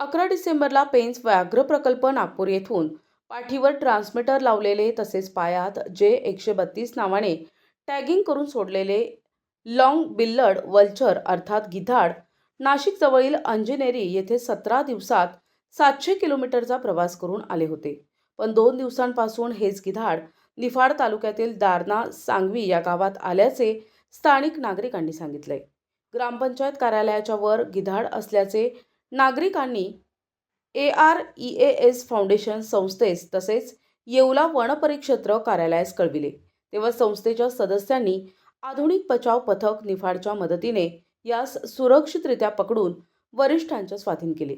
11 डिसेंबरला पेन्स व्याघ्र प्रकल्प नागपूर येथून पाठीवर ट्रान्समीटर लावलेले तसेच पायात J132 नावाने टॅगिंग करून सोडलेले लॉंग बिल्लड वल्चर अर्थात गिधाड नाशिक जवळील अंजनेरी येथे 17 दिवसात 700 किलोमीटरचा प्रवास करून आले होते. पण 2 दिवसांपासून हेच गिधाड निफाड तालुक्यातील दारणा सांगवी या गावात आल्याचे स्थानिक नागरिकांनी सांगितले. ग्रामपंचायत कार्यालयाच्या वर गिधाड असल्याचे नागरिकांनी AREAS फाउंडेशन संस्थेस तसेच येवला वनपरिक्षेत्र कार्यालयास कळविले. तेव्हा संस्थेच्या सदस्यांनी आधुनिक बचाव पथक निफाडच्या मदतीने यास सुरक्षितरित्या पकडून वरिष्ठांच्या स्वाधीन केले.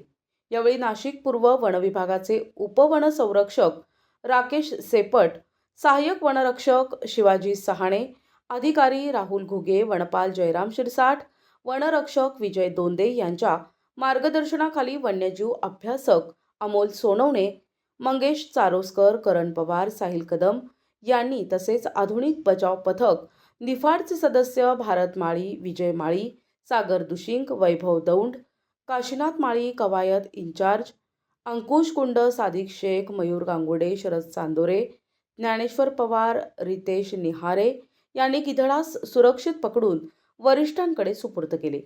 यावेळी नाशिक पूर्व वनविभागाचे उपवनसंरक्षक राकेश सेपट, सहाय्यक वनरक्षक शिवाजी सहाणे, अधिकारी राहुल घुगे, वनपाल जयराम शिरसाट, वनरक्षक विजय दोंदे यांच्या मार्गदर्शनाखाली वन्यजीव अभ्यासक अमोल सोनवणे, मंगेश चारोस्कर, करण पवार, साहिल कदम यांनी तसेच आधुनिक बचाव पथक निफाडचे सदस्य भारत माळी, विजय माळी, सागर दुशिंक, वैभव दौंड, काशीनाथ माळी, कवायत इन्चार्ज अंकुश कुंड, सादिक शेख, मयूर गांगुर्डे, शरद चांदोरे, ज्ञानेश्वर पवार, रितेश निहारे यांनी गिधडास सुरक्षित पकडून वरिष्ठांकडे सुपूर्द केले.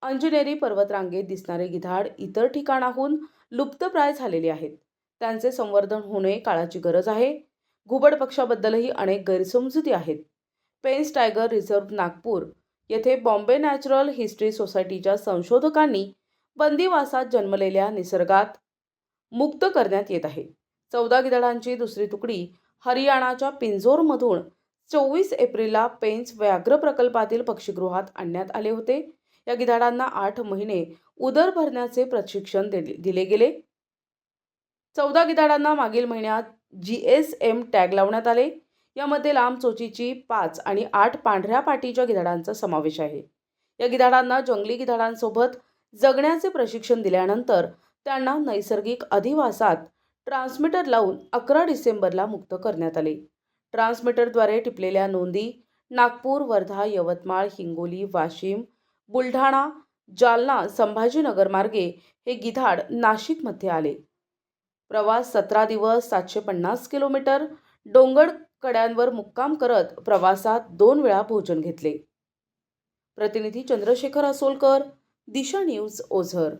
अंजनेरी पर्वतरांगेत दिसणारे गिधाड इतर ठिकाणाहून लुप्तप्राय झालेले आहेत. त्यांचे संवर्धन होणे काळाची गरज आहे. घुबड पक्षाबद्दलही अनेक गैरसमजुती आहेत. पेन्स टायगर रिझर्व्ह नागपूर येथे बॉम्बे नॅचरल हिस्ट्री सोसायटीच्या संशोधकांनी बंदिवासात जन्मलेल्या निसर्गात मुक्त करण्यात येत आहे. 14 गिधाडांची दुसरी तुकडी हरियाणाच्या पिंजोरमधून 24 एप्रिलला पेन्स व्याघ्र प्रकल्पातील पक्षीगृहात आणण्यात आले होते. या गिधाडांना 8 महिने उदर भरण्याचे प्रशिक्षण दिले गेले. 14 गिधाडांना मागील महिन्यात GSM टॅग लावण्यात आले. यामध्ये लांब चोचीची 5 आणि 8 पांढऱ्या पाटीच्या गिधाडांचा समावेश आहे. या गिधाडांना जंगली गिधाडांसोबत जगण्याचे प्रशिक्षण दिल्यानंतर त्यांना नैसर्गिक अधिवासात ट्रान्समीटर लावून 11 डिसेंबरला मुक्त करण्यात आले. ट्रान्समीटरद्वारे टिपलेल्या नोंदी नागपूर, वर्धा, यवतमाळ, हिंगोली, वाशिम, बुलढाणा, जालना, संभाजीनगर मार्गे हे गिधाड नाशिकमध्ये आले. प्रवास 17 दिवस 750 किलोमीटर डोंगर कड्यांवर मुक्काम करत प्रवासात 2 वेळा भोजन घेतले. प्रतिनिधी चंद्रशेखर असोलकर, दिशा न्यूज, ओझर.